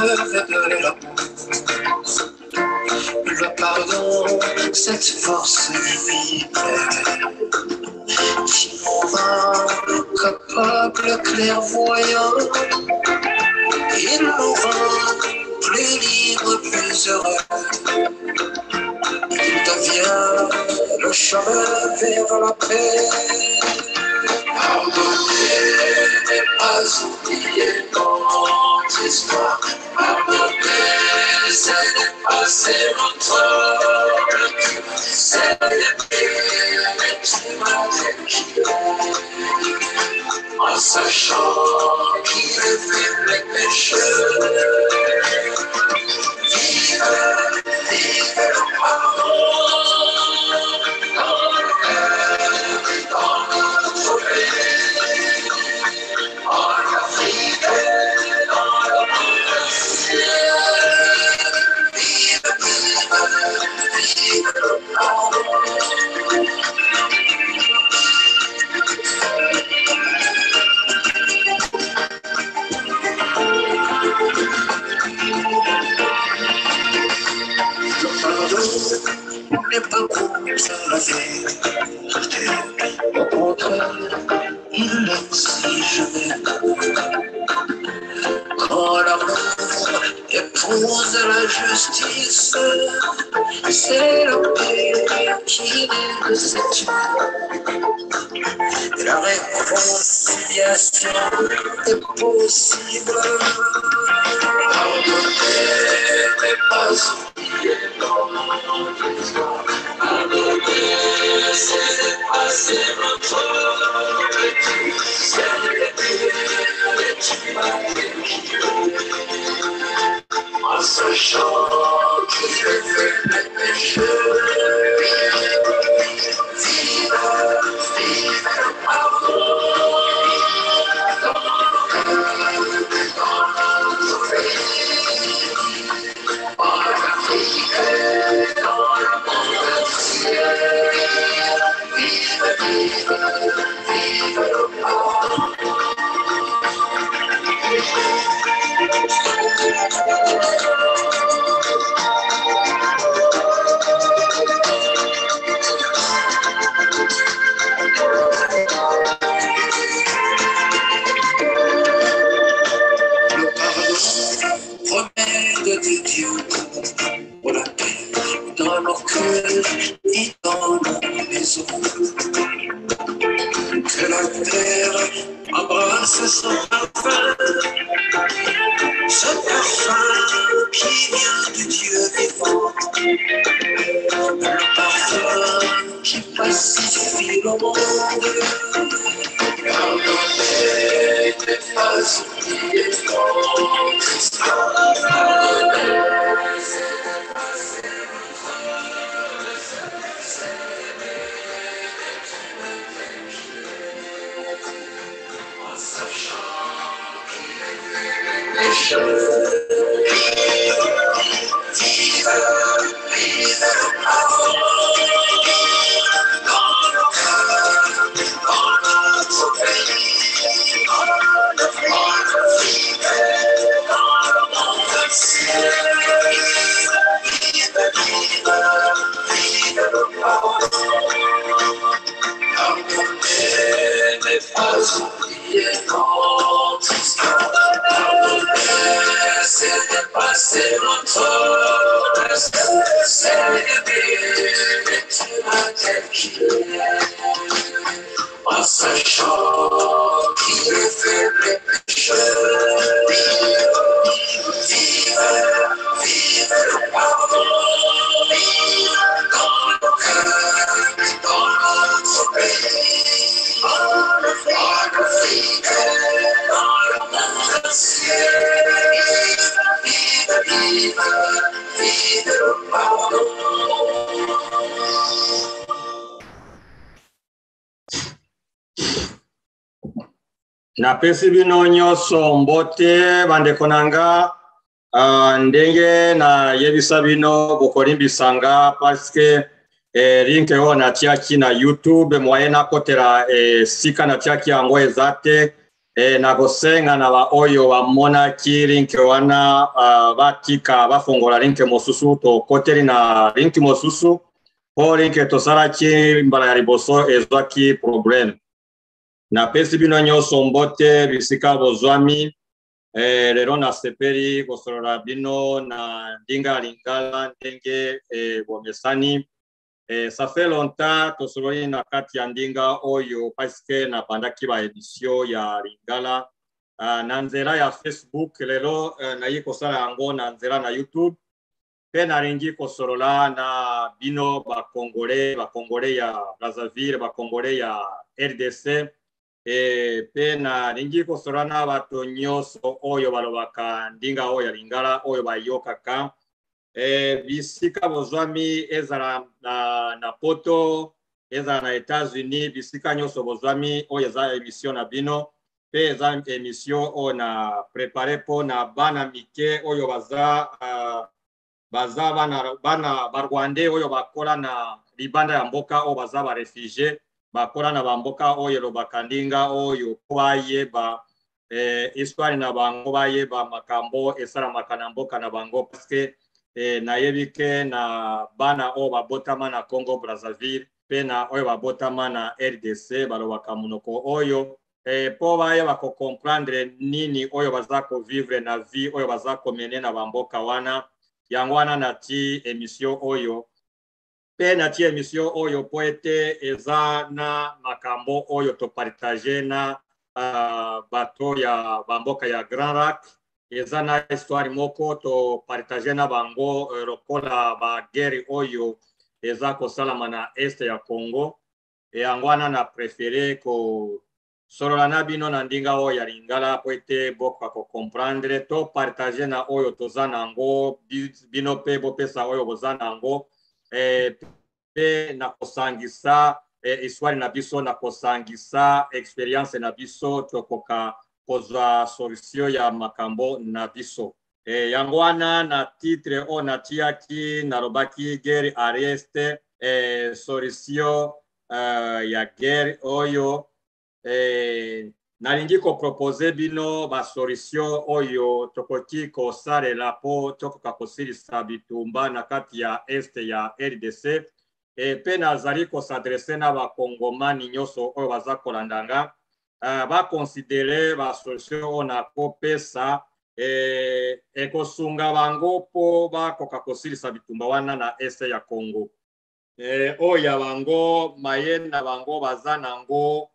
vais donner l'amour. Le pardon, cette force divine qui nous rend capable, clairvoyant. Il nous rend plus libres, plus heureux. Il devient le chemin vers la paix. Pardonner n'est pas oublier notre histoire. Pardonner, c'est dépasser notre cœur. C'est aimer les petits en sachant qu'il fait les pécheurs. Vive le pardon dans le cœur et dans notre pays, en Afrique et dans le monde entier. Vive, vive, vive le pardon. N'est pas contre la vérité, au contraire, il l'exige même. Quand l'amour épouse la justice, c'est la paix qui naît de cette union. Et la réconciliation est possible. Pardonner n'est pas oublier notre histoire. Pardonner, c'est dépasser notre vécu. C'est aimer les humains en sachant qu'il fait les pécheurs. Vive, vive le pardon dans nos cœurs et dans notre pays, en Afrique et dans le monde entier. Vive, vive, vive le pardon. Remède de Dieu pour la paix dans nos cœurs et dans nos maisons. Que la terre embrasse son parfum qui vient du Dieu vivant, le parfum qui pacifie le monde. Pardonner n'est pas oublier notre histoire. Pardonner, c'est dépasser notre c'est aimer les péchés, en sachant qu'il fait les pécheurs. Vive, vive le pardon dans nos cœurs, dans notre pays, en Afrique et dans le monde entier. Vive, vive, vive le pardon. Pardonner n'est pas oublier notre histoire. Pardonner, c'est dépasser notre destin. C'est aimer les humains tels qu'il est, en sachant qu'il est faible et pécheur. Vive, vive le pardon dans nos cœurs et dans notre pays, en Afrique et dans le monde entier. Vive, vive, vive le pardon. Napesi bino nyonso mbote bandekonanga ndenge na yebisa bino bokolimbisanga paske link yo na tiaki na YouTube moye na kotela sika na tiaki yango ezate nagosenga na ba oyo bamona ki link wana batika bafongola link mosusu to koteli na link mosusu po link tosala ki mbala ya liboso ezwaki problème na pesi bino nyonso mbote bisika bozwami lero na sepeli kosolola bino na ndinga lingala ndenge bomesani ça fait longtemps tosololi na kati ya ndinga oyo parce que na bandaki ba édition ya lingala na nzela ya Facebook lelo nayi kosala yango na nzela na YouTube pe nalingi kosolola na bino ba Congolais ya Brazzaville ba Congolais ya RDC pe nalingi kosolola na bato nyonso oyo balobaka ndinga oyo ya lingala oyo bayokaka bisika bozwami ezala na poto ezala na États-Unis bisika nyonso bozwami oyo eza émission na bino pe eza émission oyo na préparé po na bana mike oyo baza bana barwandais oyo bakola na libanda ya mboka oyo baza ba réfugié bakola na bamboka oyo lobaka ndinga oyo bayeba histoire na bango bayeba makambo esalamaka na mboka na bango parce que nayebi ke na bana oyo babotama na Congo Brazzaville pe na oyo babotama na RDC balobaka monoko oyo po bayeba comprendre nini oyo baza vivre na vie oyo baza komene na bamboka wana yango wana nati émission oyo pe nati émission oyo po ete eza na makambo oyo topartage na bato ya bamboka ya Grand Lac eza na histoire moko to partage na bango lokola ba guerre oyo eza kosalama na este ya Congo yango wana na préféré ko solola na bino na ndinga oyo ya lingala po ete boka ko comprendre to partage na oyo toza nango bino pe bopesa oyo boza nango pe na kosangisa histoire na biso na kosangisa expérience na biso tokoka kozwa solution ya makambo na biso yango wana na titre o natiaki nalobaki guerre arreste solution ya guerre oyo nalingi kopropose bino basolution oyo tokoki kosalela po tokoka kosilisa bitumba na kati ya este ya RDC pe nazali kosadrese na bakongomani nyonso oyo baza kolandanga bakonsidere basolution oyo nakopesa ekosunga bango po bakoka kosilisa bitumba wana na este ya Congo oyo ya bango mayele na bango baza nango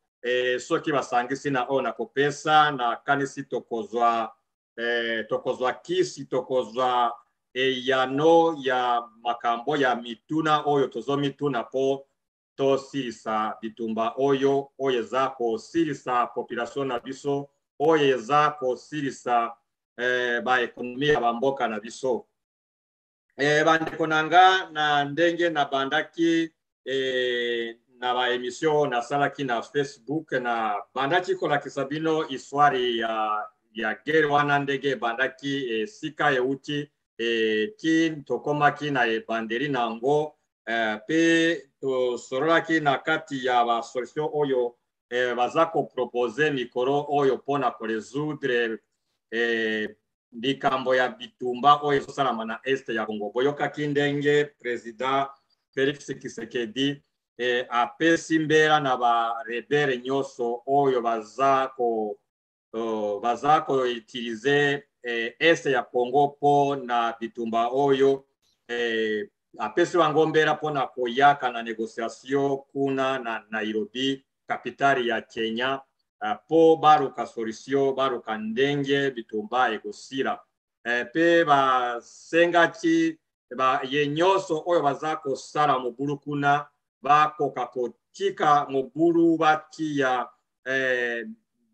soki basangisi na oyo nakopesa na kanisi tokozwa kisi tokozwa eyano ya makambo ya mituna oyo tozomituna po tosilisa bitumba oyo eza kosilisa population na biso oyo eza kosilisa baekonomi ya bamboka na biso bandeko nanga na ndenge na bandaki na ba émission nasalaki na Facebook na bandaki kolakisa bino histoire ya guerre wana ndenge ebandaki esika euti ti tokomaki na ebandeli nango pe tosololaki na kati ya basolution oyo baza kopropose mikolo oyo mpona koresoudre likambo ya bitumba oyo ezosalama na este ya Congo boyokaki ndenge président Félix Tshisekedi apesi mbela na barebele nyonso oyo baza koutilize este ya Congo po na bitumba oyo apesi bango mbela mpona koyaka na négociation kuna na Nairobi kapitali ya Kenya po baluka solution baluka ndenge bitumba ekosila pe basengaki ye nyonso oyo baza kosala mobulu kuna bakoka kotika mobulu batia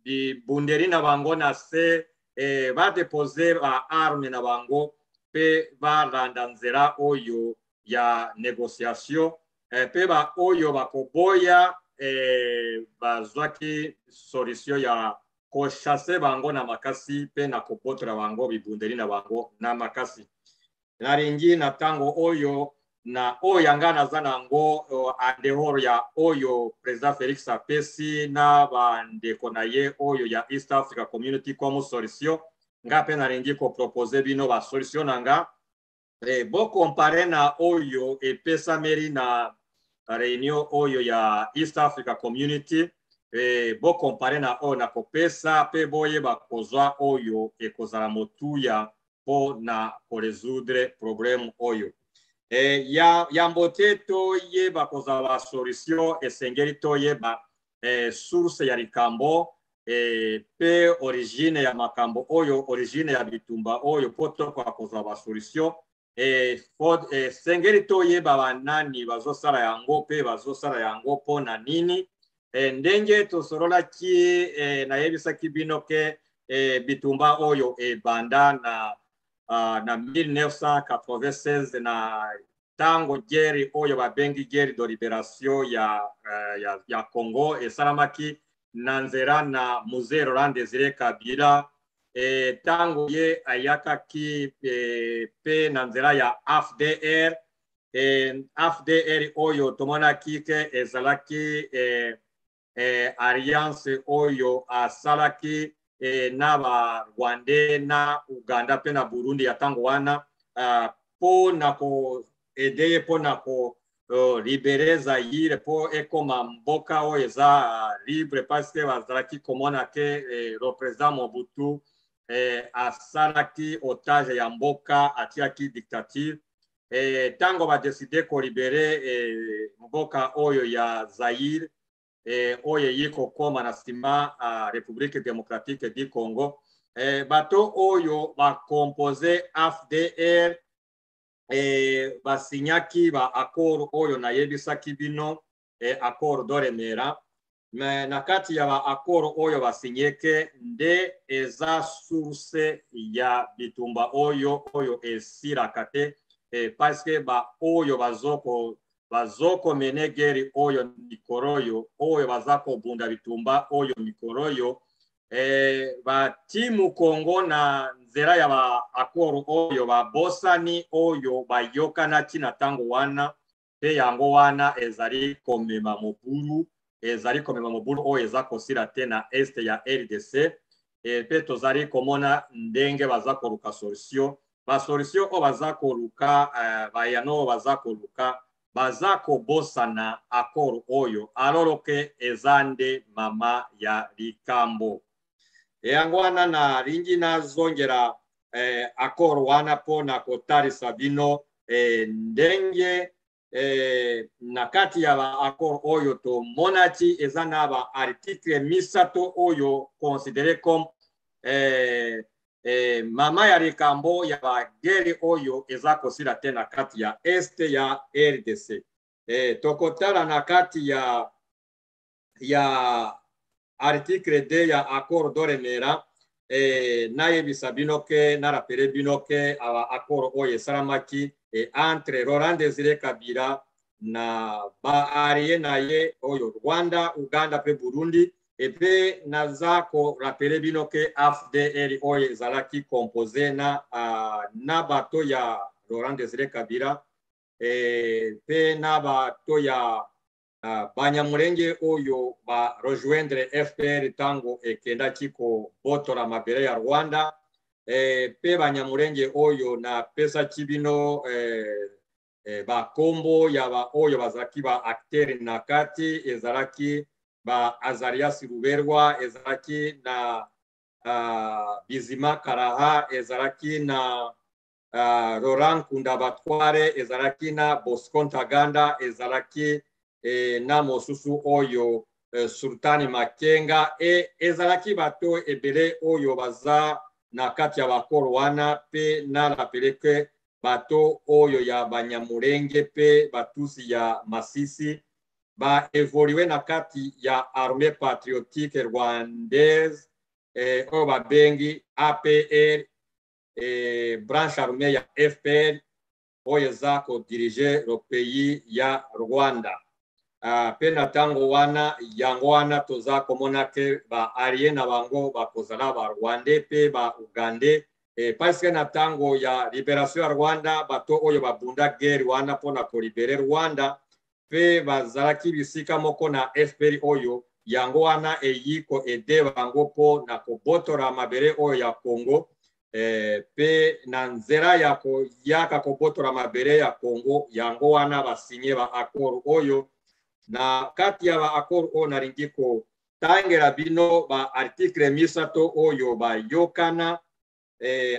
bibundeli na bango na se badepose ba arme na bango pe balanda nzela oyo ya négociation pe ba oyo bakoboya bazwaki solution ya koshase bango na makasi pe na kopotola bango bibundeli na bango na makasi nalingi na tango oyo na oyo yanga naza nango andehoro ya oyo President Felix apesi na bandeko na ye oyo ya East Africa Community comme solution nga pe nalingi ko proposer bino ba solution nanga bo compare na oyo epesameli na réunion oyo ya East Africa Community bo compare na oyo na kopesa pe boyeba kozwa oyo ekozala motuya po na koresoudre problème oyo yambo te toyeba kozala solution esengeli toyeba source ya likambo pe origine ya makambo oyo origine ya bitumba oyo po tokoka kozala solution esengeli toyeba banani bazosala yango pe bazosala yango po na nini ndenge tosololaki nayebisaki bino ke bitumba oyo ebanda na 1996 na tango guerre oyo babengi guerre de libération ya Congo esalamaki na nzela na Mzee Laurent Désiré Kabila tango ye ayakaki pe na nzela ya AFDR AFDR oyo tomonaki ke ezalaki alliance oyo asalaki na ba Rwanda na Uganda pe na Burundi ya tango wana po na ko aider po na ko libérer Zaire po ekoma mboka oyo eza libre parce que bazalaki komona ke le président Mobutu asalaki otage ya mboka atiaki dictature tango ba décider ko libérer mboka oyo ya Zaire oyo yiko koma na sima République démocratique du Congo bato oyo ba composé AFDR basinyaki ba accord oyo na yebisaki bino accord d'Oremera mais na kati ya ba accord oyo basinyeke nde eza source ya bitumba oyo esiraka te parce que ba oyo bazoko mene guerre oyo mikoro oyo bazako bunda bitumba oyo mikoro oyo ba timu Congo na nzela ya ba accord oyo ba bosani oyo bayokana tina tango wana pe yango wana ezali komema mobulu oyo eza kosila te na este ya RDC pe tozali komona ndenge bazako luka solution ba solution o bazako luka bayano bazako luka bazako bosana accord oyo aloroke ezande mama ya likambo yango wana na ringi na zongera accord wana po na kotalisa bino ndenge na kati ya ba accord oyo to monati eza na ba article misato oyo considéré comme mama ya likambo ya ba guerre oyo eza kosila te na kati ya este ya RDC tokotala na kati ya article 2 ya accord d'Oremera nayebisa bino ke narapele bino ke aba accord oyo esalamaki entre Laurent Désiré Kabila na baarie na ye oyo Rwanda, Uganda pe Burundi epe naza ko rapele bino ke AFDR oyo ezalaki composé na bato ya Laurent Désiré Kabila pe na bato ya Banyamulenge oyo ba rejoindre FPR tango ekendaki ko botola mabele ya Rwanda pe Banyamulenge oyo na pesa kibino ba kombo ya ba oyo bazalaki ba acteur na kati ezalaki ba Azarias Ruberwa ezalaki na Bizima Karaha ezalaki na Laurent Kundabatware ezalaki na Bosco Ntaganda ezalaki na mosusu oyo Sultani Makenga ezalaki bato ebele oyo baza na kati ya bakoro wana pe na rapeleke bato oyo ya Banyamulenge pe batusi ya Masisi ba évoluer na kati ya armée patriotique rwandaise oyo babengi APR branche armée ya FPR oyo eza ko diriger le pays ya Rwanda pe na tango wana yango wana toza komona ke ba allié na bango bakozala ba Rwanda pe ba Uganda parce que na tango ya libération ya Rwanda bato oyo babunda guerre wana pona ko libérer Rwanda pe bazalaki bisika moko na FPR oyo yango wana eyiko ede bango po na kobotora mabere oyo ya Congo pe na nzela ya ko yaka kobotora mabere ya Congo yango wana basinye ba accord oyo na kati ya ba accord o naringi ko tangela bino ba article misato oyo ba yokana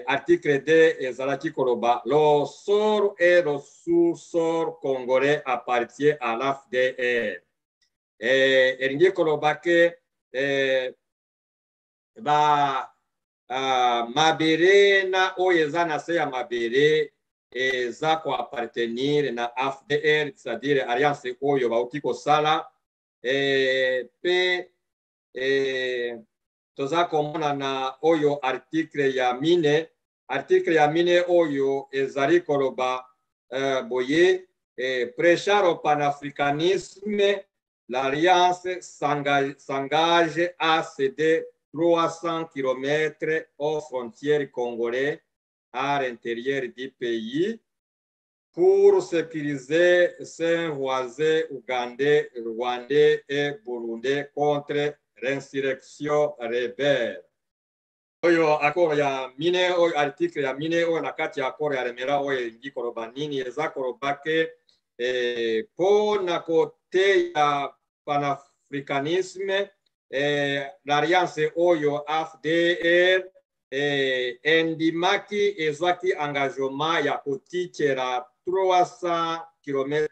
article 2 ezalaki koloba le sort et le sous-sort congolais appartient à l'AFDR. Eringi koloba ke mabere na oyo eza na se ya mabere eza ko appartenir na AFDR, c'est-à-dire alliance oyo bauti kosala pe toza komona na oyo article ya mine oyo ezali koloba boye prêchant au panafricanisme, l'alliance s'engage à céder 300 km aux frontières congolaises à l'intérieur du pays pour sécuriser ses voisins ougandais, rwandais et burundais contre l'insurrection rebelle. Oyo accord ya mine oyo article ya mine oyo na kati ya accord ya remera oyo ingi koloba nini eza koloba ke po na kote ya panafricanisme l'alliance oyo AFDR endimaki ezwaki engagement ya kotikela 300 km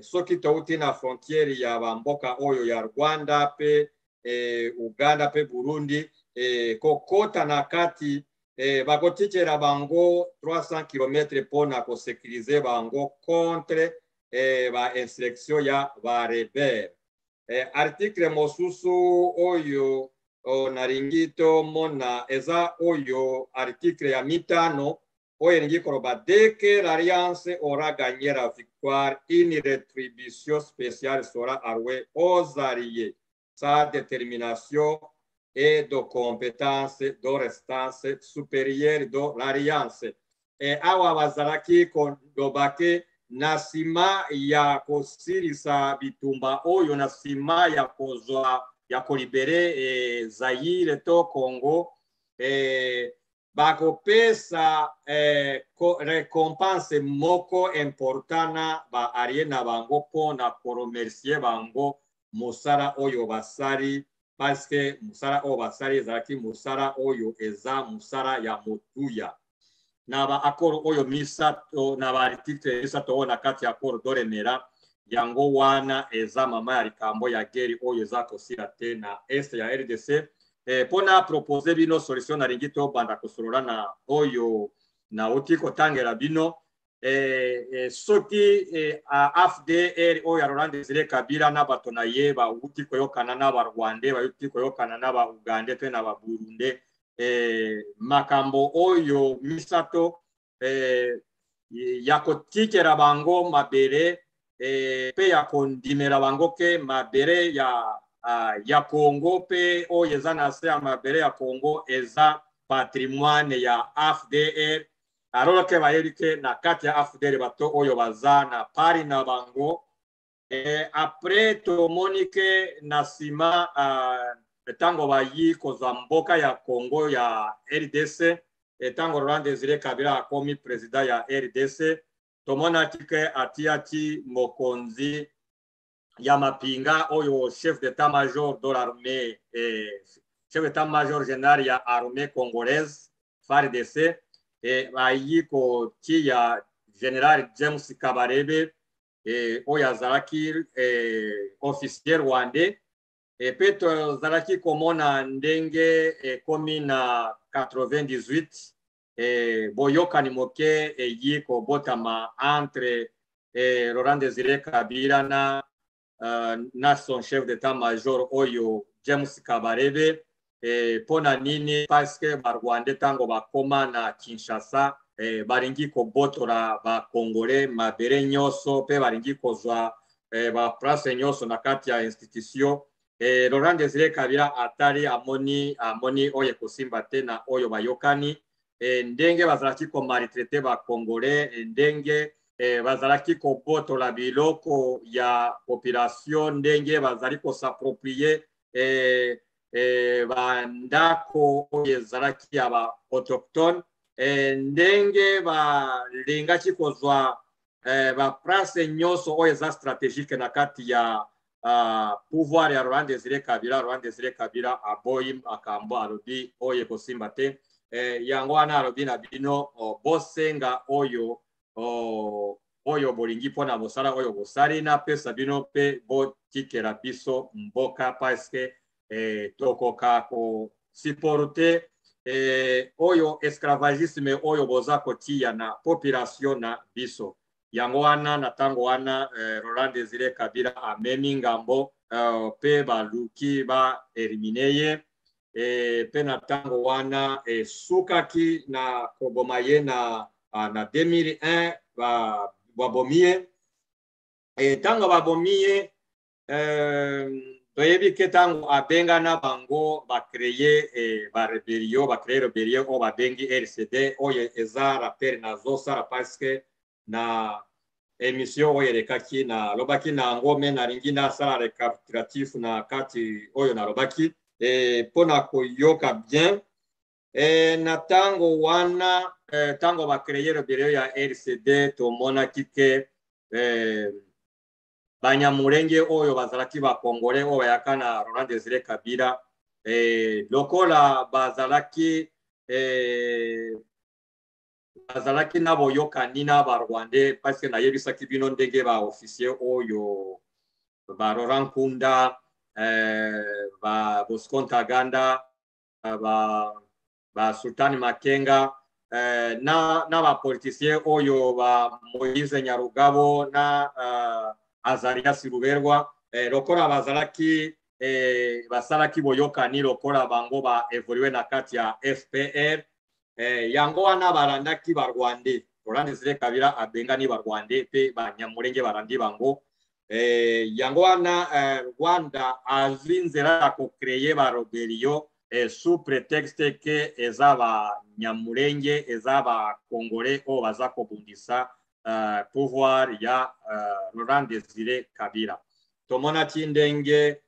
soki touti na frontiere ya bamboka oyo ya Rwanda pe Uganda pe Burundi kokota na kati bakotikela bango 300 km pona kosekirize bango contre ba insurrection ya ba rebelle. Article mosusu oyo naringi to mona eza oyo article ya mitano oyo elingi koloba dès que l'alliance aura gagné la victoire, une rétribution spéciale sera allouée aux alliés. Sa détermination et de compétences de restance supérieure de l'alliance. Awa bazalaki kondobake na sima ya kosilisa bitumba oyo na sima ya kozwa ya kolibere Zaire to Congo bakopesa récompense moko importante ba ariena bango pona koremercier bango musara oyo basari parce que musara oyo basari ezalaki musara oyo eza musara ya motuya na ba accord oyo misato na ba article misato na kati ya accord doremera yango wana eza mama ya likambo ya geri oyo eza kosila te na est ya RDC pona proposer bino solution na ringi to banda kosolola na oyo na oti kotangela bino soki AFDR oyo Laurent Désiré Kabila na bato na ye ba uti koyokana na ba Rwandais ba uti koyokana na ba Ugandais pe na ba Burundais makambo oyo misato ya kotikela bango mabere pe ya kondimela bango ke mabere ya Congo pe oyo eza na se ya mabere ya Congo eza patrimoine ya AFDR alors que bayebi ke na kati ya AFDR bato oyo baza na pari na bango après tomoni ke na nsima ntango bayi kozwa mboka ya Congo ya RDC ntango Laurent Désiré Kabila akomi président ya RDC tomonaki ke atiaki mokonzi ya mapinga oyo chef d'état-major de l'armée chef d'état-major général ya armée congolaise FARDC bayi kotia général James Kabarebe oyo azalaki officier rwandais pe tozalaki komona ndenge ekomi na 98 boyokani moke eyi kobotama entre Laurent Désiré Kabila na son chef d'état-major oyo James Kabarebe pona nini parce que barwandais tango bakoma na Kinshasa baringi kobotora ba Congolais mabere nyonso pe baringi kozwa ba place nyonso na kati ya institution Laurent Désiré Kabila atali amoni oyo kosimba te na oyo bayokani ndenge bazalaki ko maltraiter ba Congolais ndenge bazalaki kobotola biloko ya population ndenge bazali ko s'approprier bandako oyo ezalaki ya ba autochtone ndenge balingaki kozwa ba place nyonso oyo eza stratégique na kati ya pouvoir ya Laurent Désiré Kabila aboyi makambo alobi oyo kosimba te yango wana alobi na bino bosenga oyo bolingi mpona mosala oyo bosali napesa bino mpe botikela biso mboka parceke tokoka kosiporte oyo esclavagisme oyo boza kotia na population na biso yango wana na ntango wana Laurent Désiré Kabila amemi ngambo mpe baluki baelimine ye mpe na ntango wana esukaki na koboma ye na 2001 babomi ye ntango babomi ye toyebi ke ntango abengana bango bakreye rebellion oyo babengi RCD oyo eza rappel nazosala parceke na émission oyo elekaki nalobaki na yango me nalingi nasala recapitulatif na kati oyo nalobaki mpona koyoka bien na ntango wana ntango bakreye rebellion ya RCD tomonaki ke banyamulenge oyo bazalaki bakongole oyo bayaka na Laurent Désiré Kabila lokola bazalaki na boyokani na barwandais parceke nayebisaki bino ndenge baofficier oyo ba Laurent Nkunda ba Bosco Ntaganda ba Sultani Makenga na bapoliticien oyo ba Moïse Nyarugabo na Azarias Ruberwa lokola bazalaki basalaki boyokani lokola bango ba evolue na kati ya FPR yango wana balandaki barwandais Laurent Désiré Kabila abengani barwandais mpe banyamulenge barandi bango yango wana Rwanda azwi nzela ya kokreye barobellion sous prétexte ke eza banyamulenge eza bakongolais oyo baza kobundisa pouvoir ya Laurent Désiré Kabila tomonaki ndenge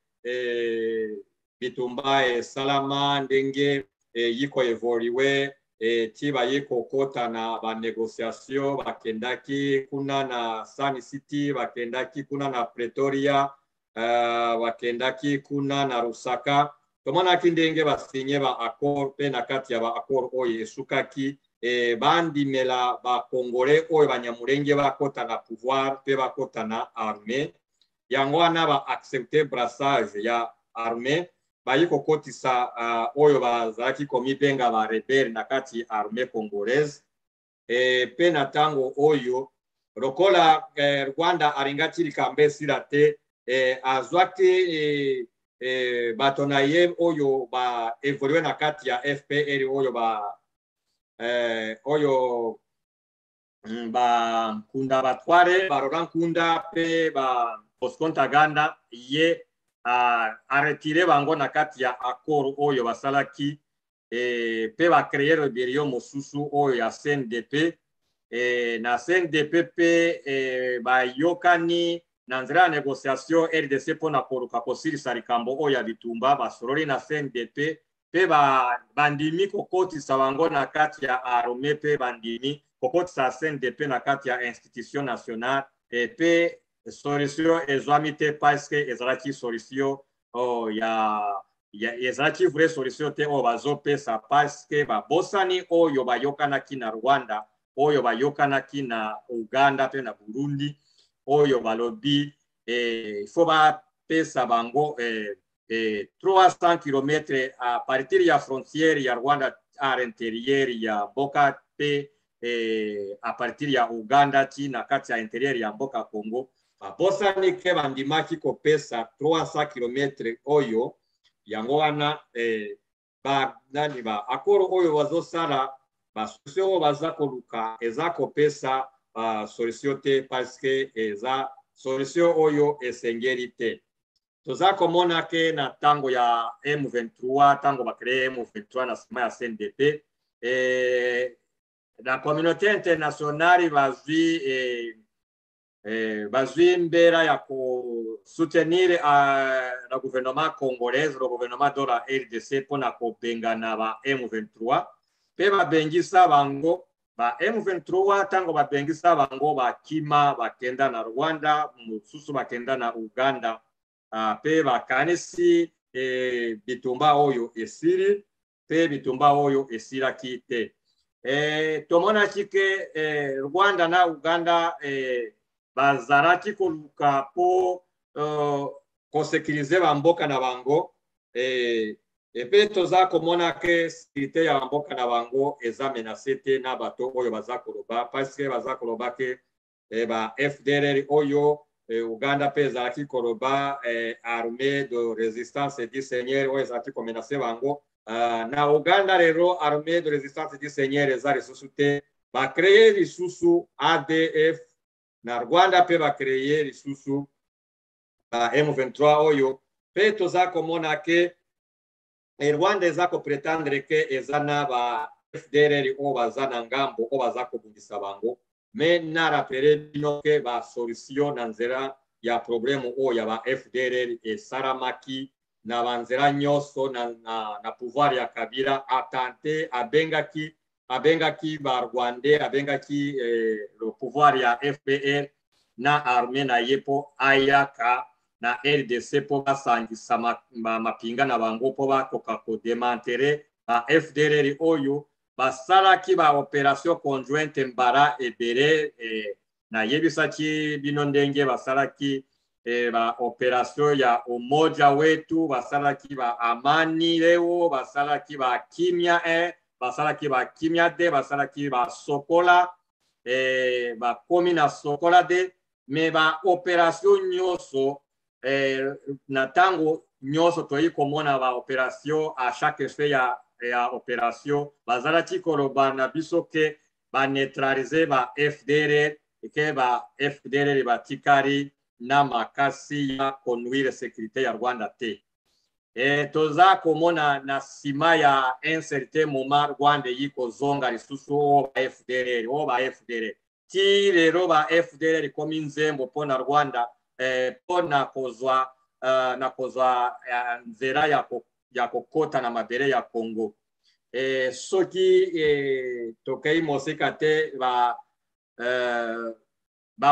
bitumba esalama ndenge yiko evolué ti baye kokota na banégociation bakendaki kuna na Sun City bakendaki kuna na Pretoria bakendaki kuna na Lusaka tomonaki ndenge basinye ba accord mpe na kati ya ba accord oyo esukaki bandimela bakongolais oyo banyamulenge bakota na pouvoir mpe bakota na armée yango wana baaccepte brassage ya armée bayi kokotisa oyo bazalaki komibenga barebele na kati armée congolaise mpe na ntango oyo lokola Rwanda alingaki likambo esila te azwaki bato na ye oyo baevolue na kati ya FPR oyo Nkunda Batware ba Laurent Nkunda mpe ba Bosco Ntaganda ye aretire bango na kati ya accord oyo basalaki mpe bakreye rebellion mosusu oyo ya CNDP na CNDP mpe bayokani na nzela ya négociation RDC mpona koluka kosilisa likambo oyo ya bitumba basololi na CNDP mpe bandimi kokotisa bango na kati ya armée mpe bandimi kokotisa CNDP na kati ya institution nationale mpe solution ezwami te parceke ezalaki solution ezalaki vraie solution te oyo bazopesa parceke babosani oyo bayokanaki na Rwanda oyo bayokanaki na Uganda mpe na Burundi oyo balobi faut bapesa bango 300 km à partir ya frontière ya Rwanda à l'intérieur ya mboka mpe à partir ya Uganda ti na kati ya intérieur ya mboka Congo babosani ke bandimaki kopesa 300 km oyo yango wana nani ba akoro oyo bazosala basolution oyo baza koluka eza kopesa solution te parce que eza solution oyo esengeli te tozakomona ke na tango ya M23 tango bakreye M23 na sima ya CNDP la communauté internationale bazwi mbera ya soutenir le gouvernement congolais, le gouvernement de la RDC pour na kobengana ba M23 pe babengisa bango ba M23 tango babengisa bango bakima bakenda na Rwanda mususu bakenda na Uganda pe bakanisi bitumba oyo esiri pe bitumba oyo esiraki te tomona chike Rwanda na Uganda bazalaki koluka po kosekirize bamboka na bango pe toza komona ke sécurité ya bamboka na bango eza menacé te na bato oyo baza koloba parce que baza koloba ke ba FDLR oyo Uganda pe ezalaki koloba armée de résistance du Seigneur oyo ezalaki komenase bango na Uganda lero armée de résistance du Seigneur eza lisusu te bakreye lisusu ADF na Rwanda pe bakreye lisusu M23 oyo pe toza komona ke Rwanda eza kopretendre ke eza na ba FDLR oyo baza na ngambo oyo baza kobundisa bango me na rapele bino ke ba solution na nzela ya problème oyo ya ba FDLR esalamaki na banzela nyonso na pouvoir ya Kabila atante abengaki ba Rwandais abengaki le pouvoir ya FPR na armée na yepo ayaka na RDC po basangisa mapinga na bango po bakoka kodemantere ba FDLR oyo basalaki ba opération conjointe mbara ebele na yebisaki bino ndenge basalaki ba opération ya umoja wetu basalaki ba amani leo basalaki ba kimya basalaki ba kimya de basalaki ba sokola ba komi na sokola de me ba opération nyonso na tango nyonso toyi komona ba opération à chaque fait ya opération bazalaki koloba na biso ke ba neutraliser ba FDLR ke ba FDLR batikari na makasi ya conduire sécurité ya Rwanda te toza komona na sima ya un certain moment Rwanda yiko zonga lisusu ba FDLR ti lero ba FDLR komi nzembo pona Rwanda pona kozwa nzela ya kokota na mabele ya Congo soki tokei mosika te ba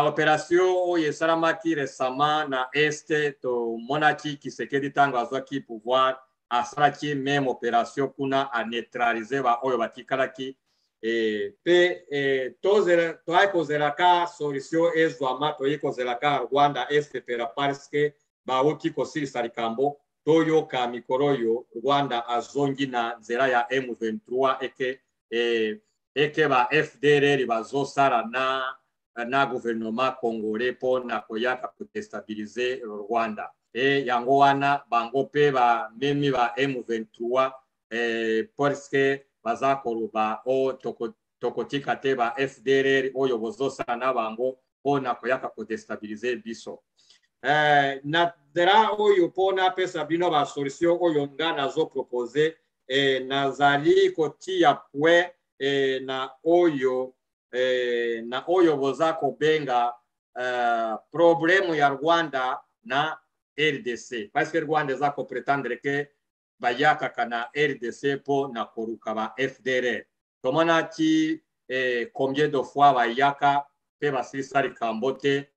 opération oyo esalamaki récemment na este tomonaki Kisekedi ntango azwaki pouvoir asalaki même opération kuna a neutraliser ba oyo batikalaki pe toyai kozelaka solution ezwama toyei kozelaka Rwanda este pera parce que bauti kosilisa likambo toyoka mikolo oyo Rwanda azongi na nzela ya M23 eke ba FDLR bazosala na gouvernement congolais pona koyaka kudestabiliser Rwanda yango wana bango pe ba memi ba M23 parce que baza koloba tokotika te ba FDLR oyo bozosala na bango pona koyaka kudestabiliser biso na nzela oyo pona pesa bino ba solution oyo nga nazo propose nazali kotia pwe na oyo boza kobenga problème ya Rwanda na RDC parce que Rwanda eza kopretendre ke bayakaka na RDC po na koruka ba FDLR tomona ti combien de fois bayaka pe basilisa likambo te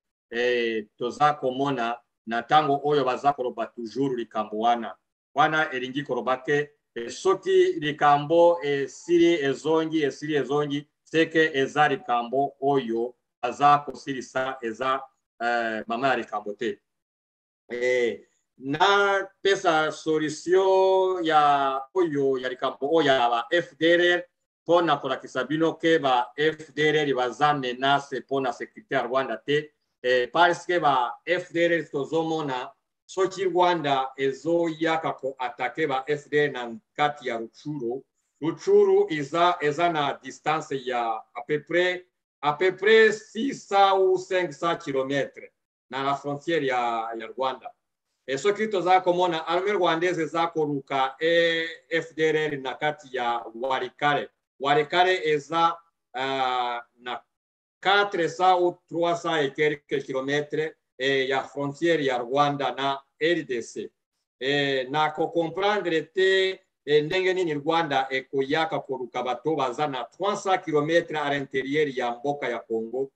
toza komona na tango oyo baza koloba toujours likambo wana elingi koloba ke soki likambo esili ezongi seke eza likambo oyo baza kosilisa eza mama ya likambo te na pesa solution ya oyo ya likambo oyo ya ba FDLR pona kolakisa bino ke ba FDLR baza menace pona sécurité ya Rwanda te parce que ba FDLR tozomona soki Rwanda ezoyaka ko attaquer ba FDLR na kati ya Ruchuru eza na distance ya à peu près 600 ou 500 km na la frontière ya Rwanda soki toza komona armée rwandaise eza koluka FDLR na kati ya Walikale. Walikale eza na 400 ou 300 et quelques kilomètres ya frontière ya Rwanda na RDC. Na ko comprendre te ndenge nini Rwanda ekoyaka koluka bato baza na 300 km à l'intérieur ya mboka ya Congo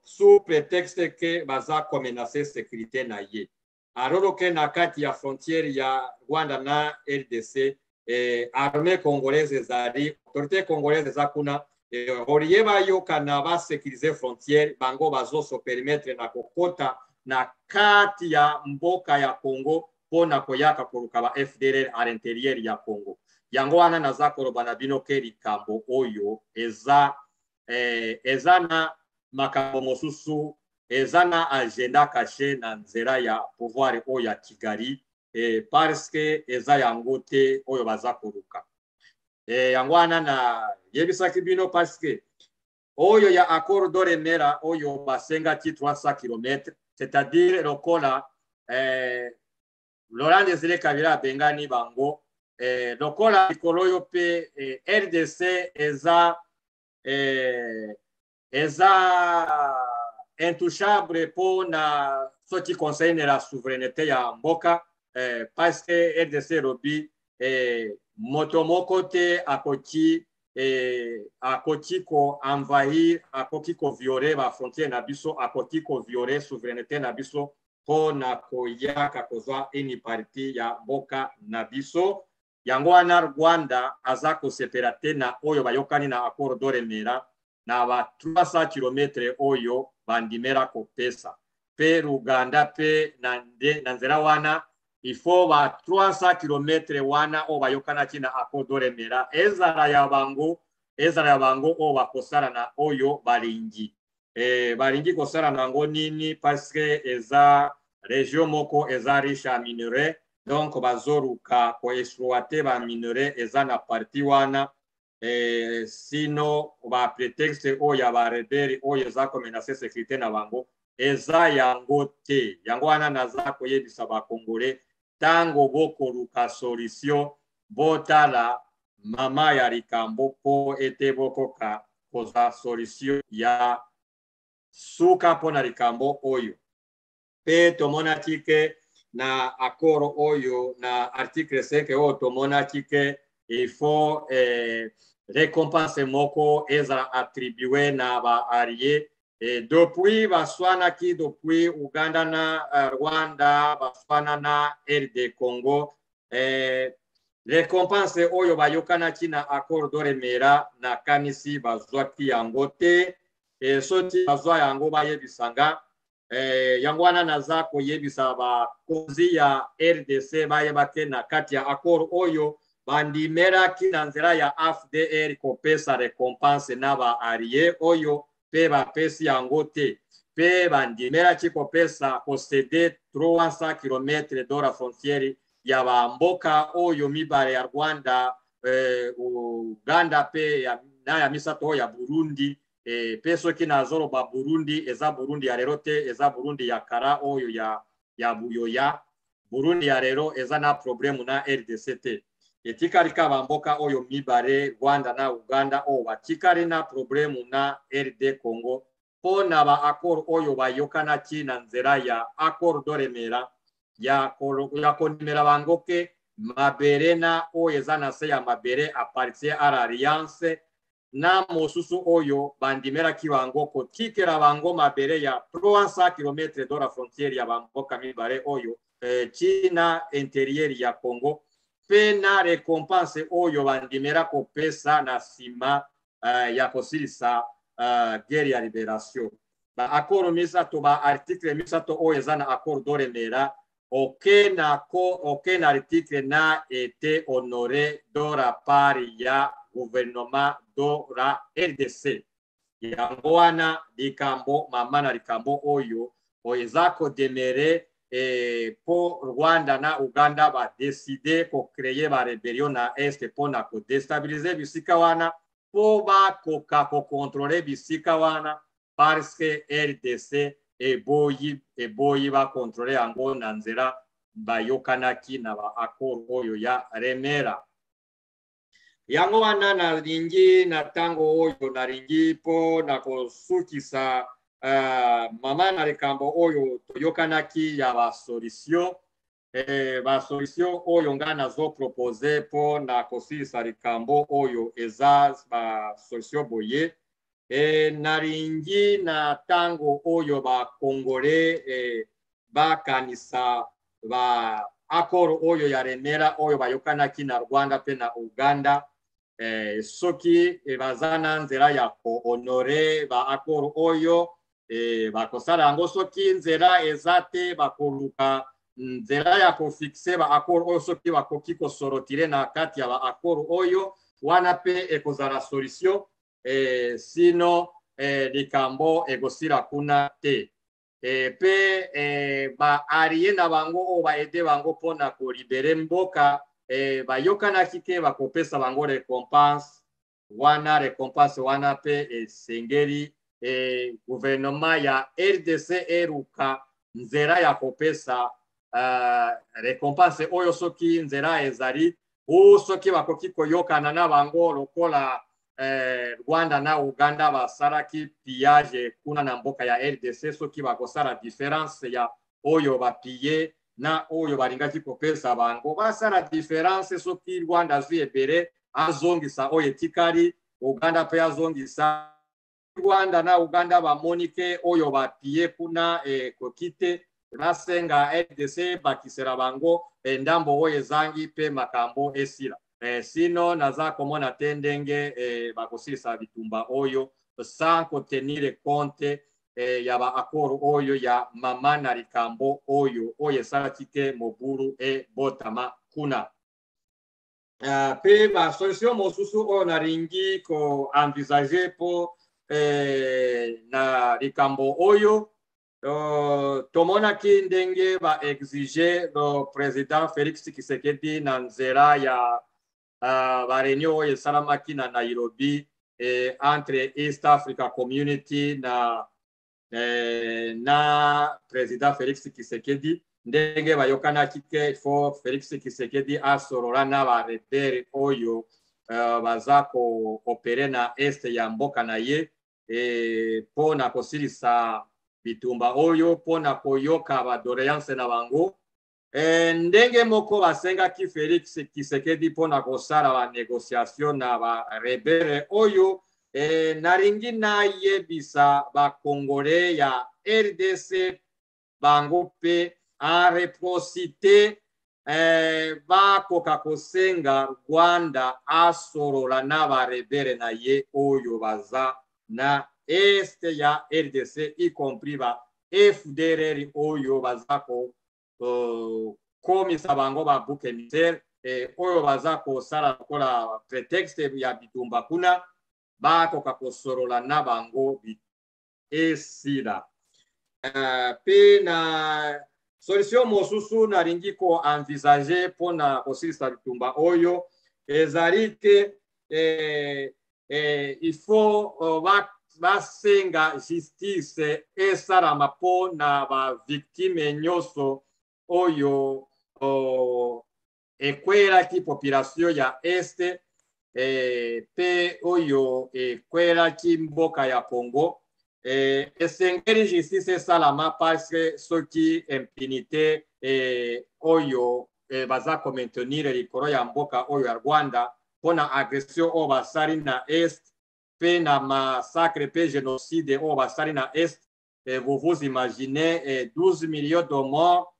sous prétexte que baza ko menacer sécurité na ye. Alors que na kati ya frontière ya Rwanda na RDC armée congolaise ezali autorité congolaise ezakuna olie bayoka na ba sécuriser frontière bango bazo so permettre na kokota na kati ya mboka ya Congo pona koyaka koluka ba FDLR à l'intérieur ya Congo. Yango wana naza koloba na bino ke likambo oyo eza na makambo mosusu eza na agenda caché na nzela ya pouvoir oyo ya Kigali parce que eza yango te oyo baza koluka. Yango wana na yebisaki bino parce que oyo ya accord d'Oremera oyo basengaki 300 km, c'est-à-dire lokola Laurent Désiré Kabila bengani bango lokola likolo yo pe RDC eza intouchable pour na ce qui concerne la souveraineté ya mboka parce que RDC lobi moto moko te akoki ko envahir akoki ko violer ba frontière na biso akoki ko violer souveraineté na biso po na koyaka kozwa ini parti ya mboka na biso. Yango wana Rwanda aza kosepela te na oyo bayokani na accord d'Oremera na ba 300 km oyo bandimera kopesa pe Uganda pe na nzela wana il faut ba 300 km wana o bayokana na accord d'Oremera ezala ya bango o bakosala na oyo balingi balingi kosala nango nini parce que eza région moko eza riche en minerais donc bazoruka ko exploiter ba minerais eza na parti wana sino ba prétexte oyo ba rebelle oyo eza ko menacer sécurité na bango eza yango te. Yango wana naza koyebisa ba Congolais tango bokoluka solution botala mama ya likambo po ete bokoka koza solution ya suka pona likambo oyo pe tomonaki ke na accord oyo na article 5 oyo tomonaki ke il faut récompense moko ezala attribué na ba alliés depuis baswanaki depuis Uganda na Rwanda baswana na RD Congo récompense oyo bayokanaki na accord d'Oremera na kanisi bazwaki yango te soti bazwa yango bayebisanga yango wana naza koyebisa bakonzi ya RDC bayebake na kati ya accord oyo bandimeraki na nzela ya FDR kopesa récompense na ba alliés oyo pe bapesi yango te pe bandimeraki kopesa kosede 300 km de la frontière ya bamboka oyo mibale ya Rwanda Uganda pe ya misato ya Burundi pe soki nazoloba Burundi eza Burundi ya lero te eza Burundi ya kara oyo ya buyoya Burundi ya lero eza na problème na RDC te etikalika bamboka oyo mibale Rwanda na Uganda o batikali na problème na RD Congo po na ba accord oyo bayokanaki na nzela ya accord d'Oremera ya kondimela bango ke mabere na oyo eza na se ya mabere appartient à l'alliance na mosusu oyo bandimelaki bango kotikela bango mabere ya 300 km de la frontière ya bamboka mibale oyo China intérieur ya Congo pe na récompense oyo bandimela kopesa na sima ya kosilisa guerre ya libération ba accord misato ba article misato oyo eza na accord d'Oremera aucun article n'a été honoré de la part ya gouvernement de la RDC. Yango wana likambo mama na likambo oyo eza kodemere po Rwanda na Uganda ba décider ko créer ba rébellion na est po na ko déstabiliser bisika wana po ba koka ko contrôler bisika wana parce que RDC eboyi ba contrôler yango na nzela bayokanaki na ba accord oyo ya Remera. Yango wana nalingi na tango oyo nalingi po na kosukisa mama na likambo oyo toyokanaki ya ba solution oyo nga nazo propose po na kosilisa likambo oyo eza ba solution boye nalingi na tango oyo ba Congolais bakanisa ba accord oyo ya Remera oyo bayokanaki na Rwanda pe na Uganda soki baza na nzela ya ko-honore ba accord oyo bakosala yango soki nzela eza te bakoluka nzela ya kofixe ba accord oyo soki bakoki kosorotire na kati ya ba accord oyo wana pe ekozala solution sino likambo egosila kuna te pe ba allié na bango oyo baede bango mpona kolibere mboka bayokanaki ke bakopesa bango récompense wana pe esengeli gouvernement ya RDC eruka nzela ya kopesa récompense oyo soki nzela ezali ou soki bakoki koyokana na bango lokola Rwanda na Uganda basalaki pillage kuna na mboka ya RDC soki bakosala différence ya oyo bapille na oyo balingaki kopesa bango basala différence soki Rwanda azwi ebele azongisa oyo etikali Uganda pe azongisa Rwanda na Uganda bamonike oyo bapille kuna kokite basenga RDC bakisela bango ndambo oyo ezangi pe makambo esila sino naza komona te ndenge bakosilisa bitumba oyo sans contenir compte ya ba accord oyo ya mama na likambo oyo esalaki ke mobulu botama kuna pe ba solution mosusu oyo nalingi ko envisager po na likambo oyo tomonaki ndenge ba exige le président Félix Tshisekedi na nzela ya ba réunion oyo esalamaki na Nairobi entre East Africa Community na président Félix Tshisekedi ndenge bayokanaki ke fo Félix Tshisekedi asolola na ba rebelle oyo baza ko opere na este ya mboka na ye po na kosilisa bitumba oyo po na koyoka ba doléance na bango ndenge moko basengaki Félix Tshisekedi po na kosala ba négociation na ba rebelle oyo nalingi nayebisa ba Congolais ya RDC bango pe en réciprocité bakoka kosenga Rwanda asolola na ba rebelle na ye oyo baza na este ya RDC y compris ba FDLR oyo baza ko komisa bango ba bouc émissaire oyo baza kosala kola prétexte ya bitumba kuna bakoka kosolola na bango esila pe na solution mosusu nalingi ko envisager mpona kosilisa bitumba oyo ezali ke il faut basenga justice esalama mpo na bavictime nyonso oyo ekwelaki population ya este pe oyo ekwelaki mboka ya Congo esengeli justice esalama parce soki impunité oyo baza komaintenir likolo ya mboka oyo ya Rwanda mpona agression oyo basali na est pe na massacre pe génocide oyo basali na est vous vous imaginez 12 millions de morts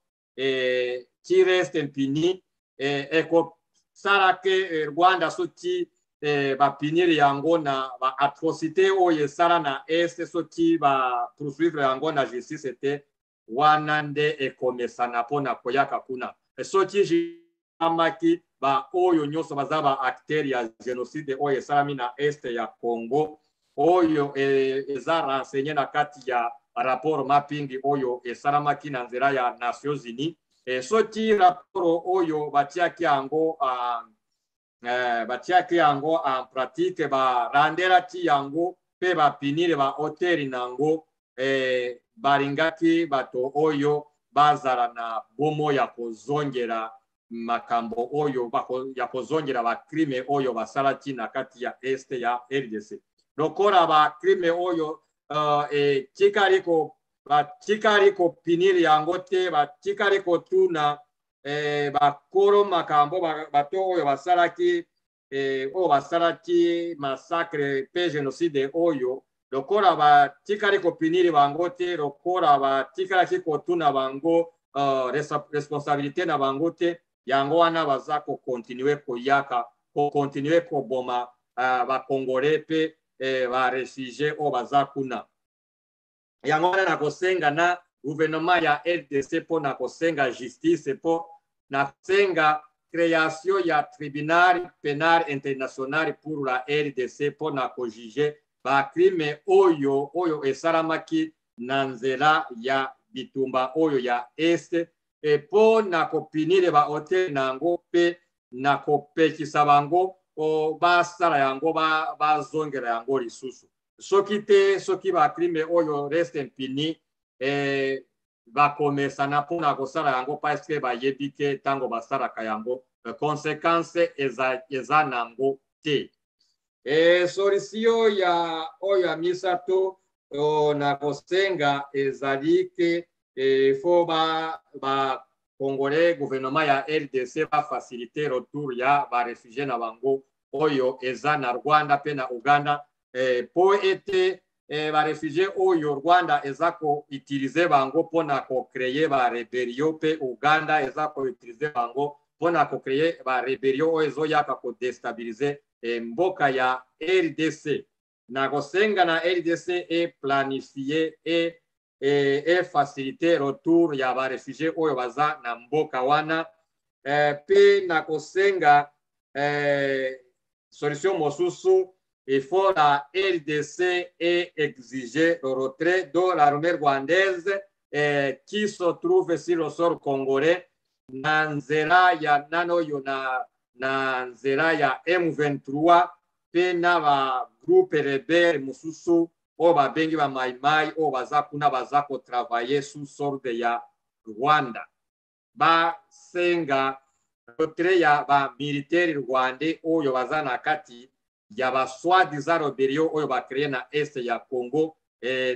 qui restent impunis ekosala ke Rwanda soki bapinir yango na ba atrocité oyo esala na est soki poursuivre yango na justice te wana nde ekomesana mpona koyaka kuna soki amaki ba oyo nyonso baza ba acteur ya génocide oyo esalami na este ya Congo oyo eza renseigné na kati ya rapport mapping oyo esalamaki na nzela ya Nations Unies soki rapport oyo batiaki yango en pratique barandelaki yango pe bapinire ba hoteli nango balingaki bato oyo bazala na bomo ya kozongela makambo oyo ya kozongela bakrime oyo basalaki na kati ya este ya RDC. Lokola bakrime oyo batikali kopiniri yango te, batikali kotuna bakoro makambo bato oyo basalaki massacre pe génocide oyo, lokola batikali kopiniri bango te, lokola batikali kotuna bango responsabilité na bango te, yango wana baza kokontinue koyaka, kokontinue koboma bakongole pe barefugie oyo baza kuna. Yango wana nakosenga na gouvernement ya RDC po na kosenga justice, po na kosenga création ya tribunal pénal international pour la RDC po na kojuge bakrime oyo esalamaki na nzela ya bitumba oyo ya este, po na kopinire ba hotel nango pe na kopekisa bango basala yango bazongela yango lisusu. Soki te, soki bakrime oyo reste impuni, bakomesana po na kosala yango parce que bayebi ke tango basalaka yango conséquence eza nango te. Solution ya oyo ya misato na kosenga ezali ke fo ba Congolais gouvernement ya RDC ba faciliter retour ya ba réfugiés na bango oyo eza na Rwanda pe na Uganda, po ete ba réfugiés oyo Rwanda eza ko utiliser bango pona ko créer ba rebellion, pe Uganda eza ko utiliser bango pona ko créer ba rebellion oyo ezoyaka ko déstabiliser mboka ya RDC. Na kosenga na RDC planifier et faciliter retour ya ba réfugiés oyo baza na mboka wana, pe na kosenga solution mosusu, il faut la RDC exiger le retrait de l'armée rwandaise qui se trouve sur le sol congolais na nzela ya nanoyo na nzela ya M23, pe na ba groupe rebelle mususu o babengi ba maimai o baza kuna baza ko travailler sous ordre ya Rwanda. Basenga retrait ya ba militaire rwandais oyo baza na kati ya ba soi-disant rebellion oyo ba créer na este ya Congo,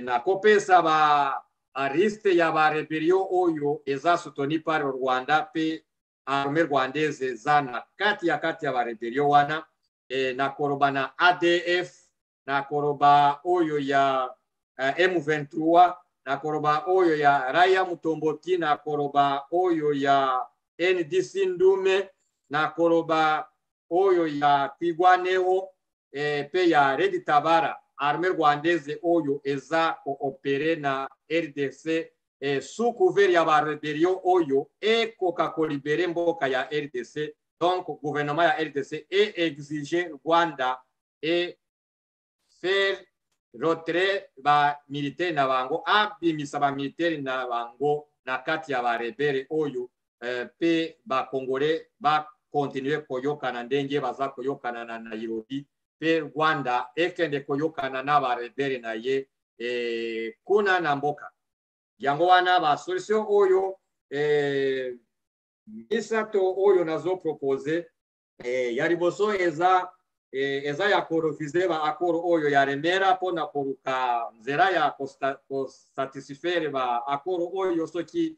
na kopesa ba ariste ya ba rebellion oyo eza soutenu par Rwanda, pe armée rwandaise eza na kati ya ba rebellion wana, na koroba na ADF, na koroba oyo ya M23, na koroba oyo ya Raya Mutomboti, na koroba oyo ya NDC Ndume, na koroba oyo ya Pigwaneo, pe ya Redi Tabara. Armée rwandaise oyo eza koopere na RDC sous couvert ya ba rebellion oyo ekoka kolibere mboka ya RDC. Donc gouvernement ya RDC exiger Rwanda faire retrait ba militaire na bango, abimisa ba militaire na bango na kati ya ba rebelle oyo, pe ba Congolais ba continuer koyokana ndenge baza koyokana na Nairobi, pe Rwanda ekende koyokana na ba rebelle na ye kuna na mboka. Yango wana ba solution oyo misato oyo nazo propose ya liboso eza ya korefuser ba accord oyo ya Remera pona koruka nzela ya satisfaire ba accord oyo, soki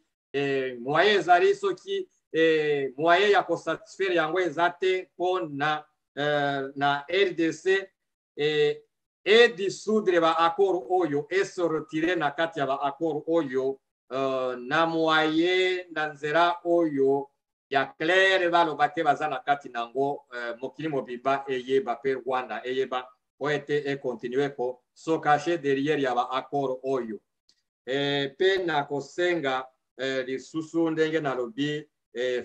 moyen ezali, soki moyen ya kosatisfaire yango ezate pona na RDC dissoudre ba accord oyo se retirer na kati ya ba accord oyo, na moyen na nzela oyo ya clair baloba te baza na kati nango, mokili mobimba eyeba pe Rwanda eyeba po ete continue ko so cacher derrière ya ba accord oyo. Pe na kosenga lisusu ndenge na lobi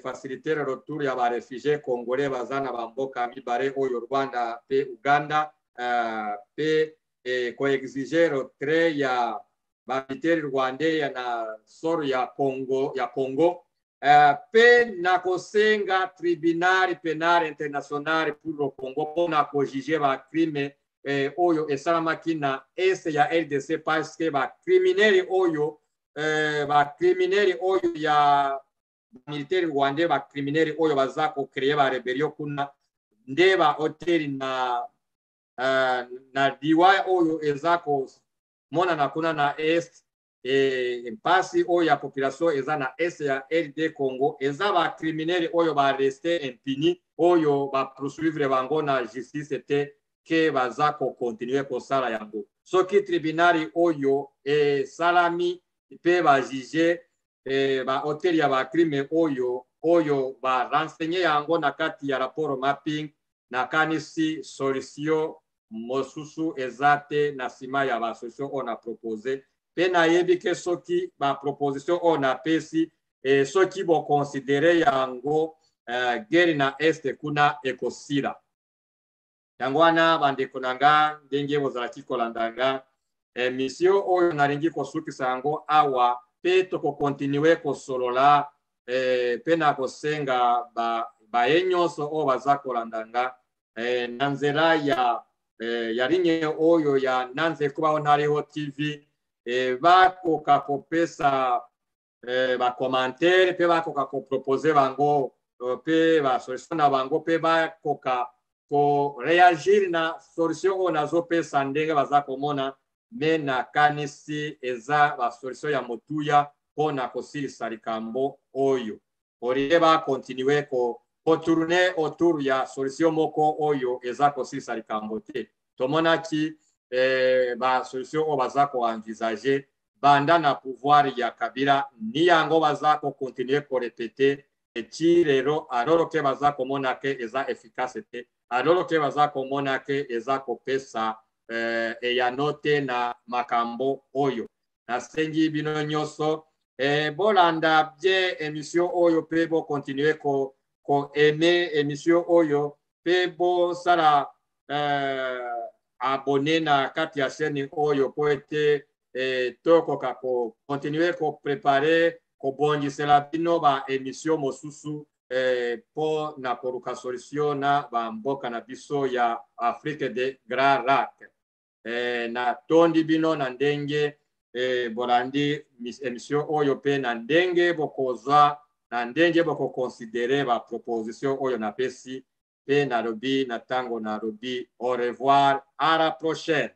faciliter le retour ya ba réfugiés congolais baza na bamboka mibale oyo Rwanda pe Uganda, pe ko exiger retrait ya ba militaire rwandais na soro ya Congo, pe na kosenga tribunal pénal international pour le Congo pona ko juger ba crime oyo esalamaki na este ya RDC, parce que ba criminels oyo ba criminels oyo ya militaire rwandais ba criminels oyo bazako créer ba rebellion kuna nde ba hôtel na diwa oyo ezako mona na kuna na est mpasi oyo ya population eza na est ya RD Congo eza ba criminels oyo ba rester impuni oyo ba poursuivre bango na justice te ke bazako continuer kosala yango soki tribunal oyo salami pe ba juge ba hotel ya ba crime oyo ba renseigner yango na kati ya rapport mapping na kanisi solution mosusu ezate na sima ya ba solution on a proposé pe na yebi ke soki ba proposition on a pesi soki bo considérer yango guerre na este kuna ekosila yango wana bandeko nanga ndenge bozalaki kolandanga mission oyo nalingi kosukisa yango awa pe tokokontinue kosolola pe na kosenga baye nyonso oyo baza kolandanga na nzela ya ligne oyo ya nanzeko bao naliho tv bakoka kopesa bakomantere pe bakoka kopropose bango pe basolution na bango pe bakoka koreagir na solution oyo nazopesa ndenge baza komona me nakanisi eza basolution ya motuya mpona kosilisa likambo oyo olie bakontinue kotourne autour ya solution moko oyo eza kosilisa likambo te tomonaki basolution oyo baza koenvisage banda na pouvoir ya Kabila ni yango baza kokontinue korepete eti lelo aloro ke baza komona ke eza efficace te aloro ke baza komona ke eza kopesa eyano te na makambo oyo nasengi bino nyonso bolanda bien émission oyo pe bokontinue aime émission oyo pe bosala abonné na kati ya chaîne oyo po ete tokoka kokontinue koprepare kobongisela bino ba émission mosusu po na koluka solution na bamboka na biso ya Afrique de Grand Lac na tondi bino na ndenge bolandi émission oyo pe na ndenge bokozwa na ndenge bokoconsidere ba proposition oyo napesi pe nalobi na tango nalobi au revoir à la prochaine.